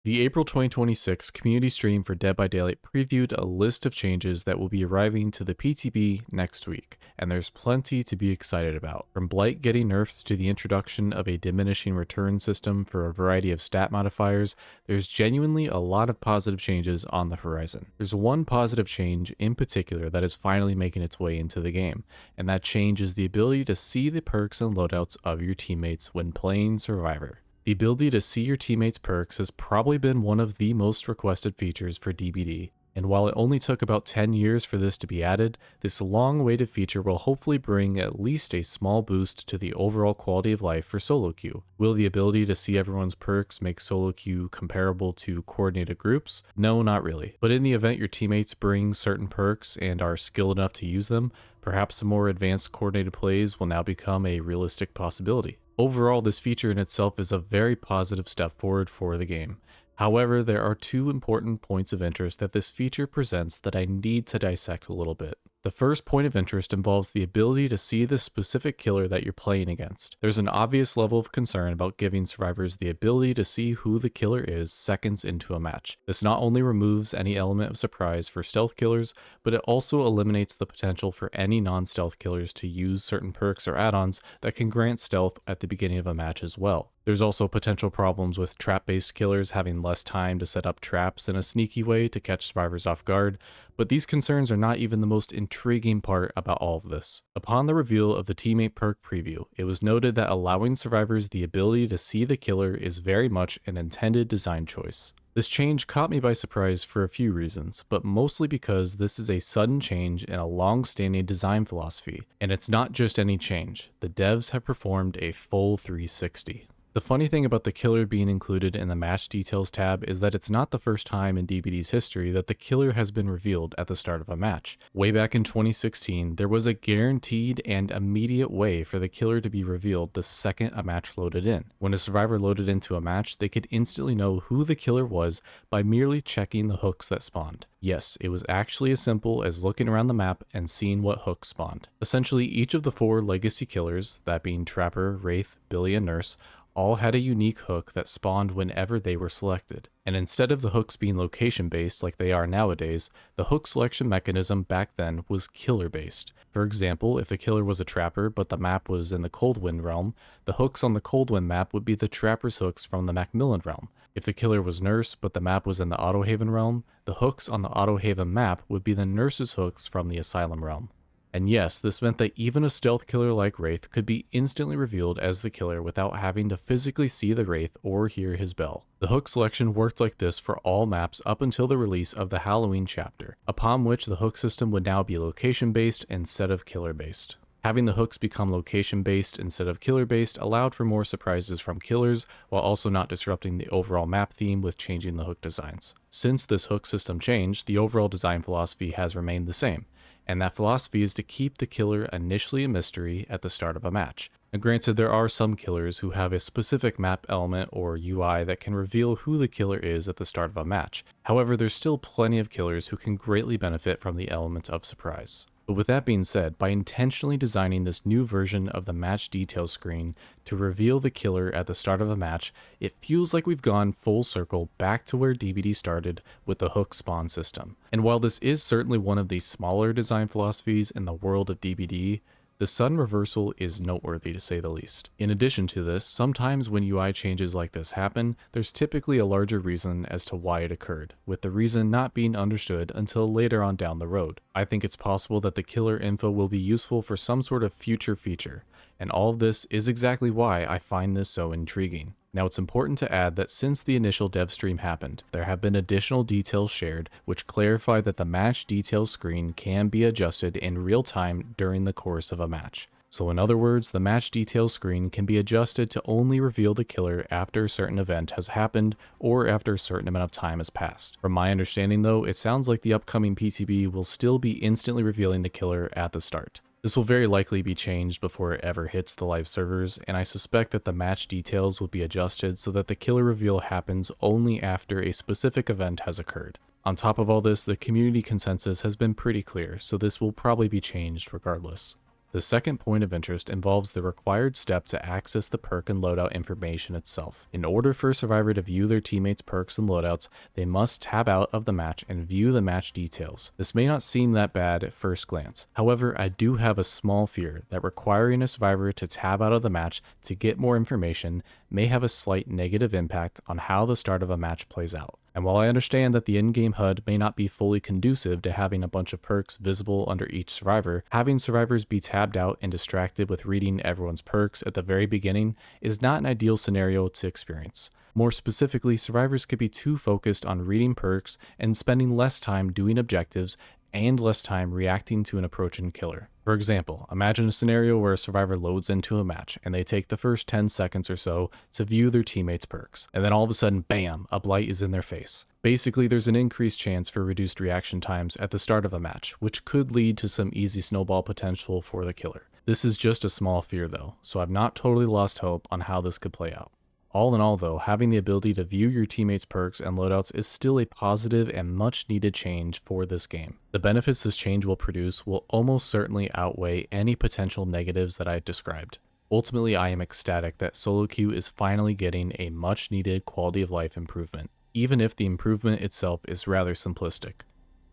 The April 2026 community stream for Dead by Daylight previewed a list of changes that will be arriving to the PTB next week, and there's plenty to be excited about. From Blight getting nerfed to the introduction of a diminishing return system for a variety of stat modifiers, there's genuinely a lot of positive changes on the horizon. There's one positive change in particular that is finally making its way into the game, and that change is the ability to see the perks and loadouts of your teammates when playing Survivor. The ability to see your teammates' perks has probably been one of the most requested features for DBD, and while it only took about 10 years for this to be added, this long-awaited feature will hopefully bring at least a small boost to the overall quality of life for solo queue. Will the ability to see everyone's perks make solo queue comparable to coordinated groups? No, not really. But in the event your teammates bring certain perks and are skilled enough to use them, perhaps some more advanced coordinated plays will now become a realistic possibility. Overall, this feature in itself is a very positive step forward for the game. However, there are two important points of interest that this feature presents that I need to dissect a little bit. The first point of interest involves the ability to see the specific killer that you're playing against. There's an obvious level of concern about giving survivors the ability to see who the killer is seconds into a match. This not only removes any element of surprise for stealth killers, but it also eliminates the potential for any non-stealth killers to use certain perks or add-ons that can grant stealth at the beginning of a match as well. There's also potential problems with trap-based killers having less time to set up traps in a sneaky way to catch survivors off guard, but these concerns are not even the most intriguing part about all of this. Upon the reveal of the teammate perk preview, it was noted that allowing survivors the ability to see the killer is very much an intended design choice. This change caught me by surprise for a few reasons, but mostly because this is a sudden change in a long-standing design philosophy, and it's not just any change. The devs have performed a full 360. The funny thing about the killer being included in the match details tab is that it's not the first time in DBD's history that the killer has been revealed at the start of a match. Way back in 2016, there was a guaranteed and immediate way for the killer to be revealed the second a match loaded in. When a survivor loaded into a match, they could instantly know who the killer was by merely checking the hooks that spawned. Yes, it was actually as simple as looking around the map and seeing what hooks spawned. Essentially, each of the 4 legacy killers, that being Trapper, Wraith, Billy, and Nurse, all had a unique hook that spawned whenever they were selected. And instead of the hooks being location-based like they are nowadays, the hook selection mechanism back then was killer-based. For example, if the killer was a trapper but the map was in the Coldwind realm, the hooks on the Coldwind map would be the trapper's hooks from the Macmillan realm. If the killer was Nurse but the map was in the Autohaven realm, the hooks on the Autohaven map would be the Nurse's hooks from the Asylum realm. And yes, this meant that even a stealth killer like Wraith could be instantly revealed as the killer without having to physically see the Wraith or hear his bell. The hook selection worked like this for all maps up until the release of the Halloween chapter, upon which the hook system would now be location-based instead of killer-based. Having the hooks become location-based instead of killer-based allowed for more surprises from killers, while also not disrupting the overall map theme with changing the hook designs. Since this hook system changed, the overall design philosophy has remained the same, and that philosophy is to keep the killer initially a mystery at the start of a match. Now granted, there are some killers who have a specific map element or UI that can reveal who the killer is at the start of a match. However, there's still plenty of killers who can greatly benefit from the element of surprise. But with that being said, by intentionally designing this new version of the match details screen to reveal the killer at the start of a match, it feels like we've gone full circle back to where DBD started with the hook spawn system. And while this is certainly one of the smaller design philosophies in the world of DBD, the sudden reversal is noteworthy to say the least. In addition to this, sometimes when UI changes like this happen, there's typically a larger reason as to why it occurred, with the reason not being understood until later on down the road. I think it's possible that the killer info will be useful for some sort of future feature, and all of this is exactly why I find this so intriguing. Now it's important to add that since the initial dev stream happened, there have been additional details shared which clarify that the match details screen can be adjusted in real time during the course of a match. So in other words, the match details screen can be adjusted to only reveal the killer after a certain event has happened or after a certain amount of time has passed. From my understanding though, it sounds like the upcoming PTB will still be instantly revealing the killer at the start. This will very likely be changed before it ever hits the live servers, and I suspect that the match details will be adjusted so that the killer reveal happens only after a specific event has occurred. On top of all this, the community consensus has been pretty clear, so this will probably be changed regardless. The second point of interest involves the required step to access the perk and loadout information itself. In order for a survivor to view their teammates' perks and loadouts, they must tab out of the match and view the match details. This may not seem that bad at first glance. However, I do have a small fear that requiring a survivor to tab out of the match to get more information may have a slight negative impact on how the start of a match plays out. And while I understand that the in-game HUD may not be fully conducive to having a bunch of perks visible under each survivor, having survivors be tabbed out and distracted with reading everyone's perks at the very beginning is not an ideal scenario to experience. More specifically, survivors could be too focused on reading perks and spending less time doing objectives and less time reacting to an approaching killer. For example, imagine a scenario where a survivor loads into a match and they take the first 10 seconds or so to view their teammates' perks, and then all of a sudden, bam, a blight is in their face. Basically, there's an increased chance for reduced reaction times at the start of a match, which could lead to some easy snowball potential for the killer. This is just a small fear though, so I've not totally lost hope on how this could play out. All in all though, having the ability to view your teammates' perks and loadouts is still a positive and much needed change for this game. The benefits this change will produce will almost certainly outweigh any potential negatives that I described. Ultimately, I am ecstatic that solo queue is finally getting a much needed quality of life improvement, even if the improvement itself is rather simplistic.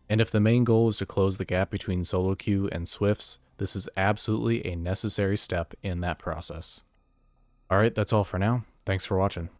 And if the main goal is to close the gap between solo queue and Swifts, this is absolutely a necessary step in that process. Alright, that's all for now. Thanks for watching.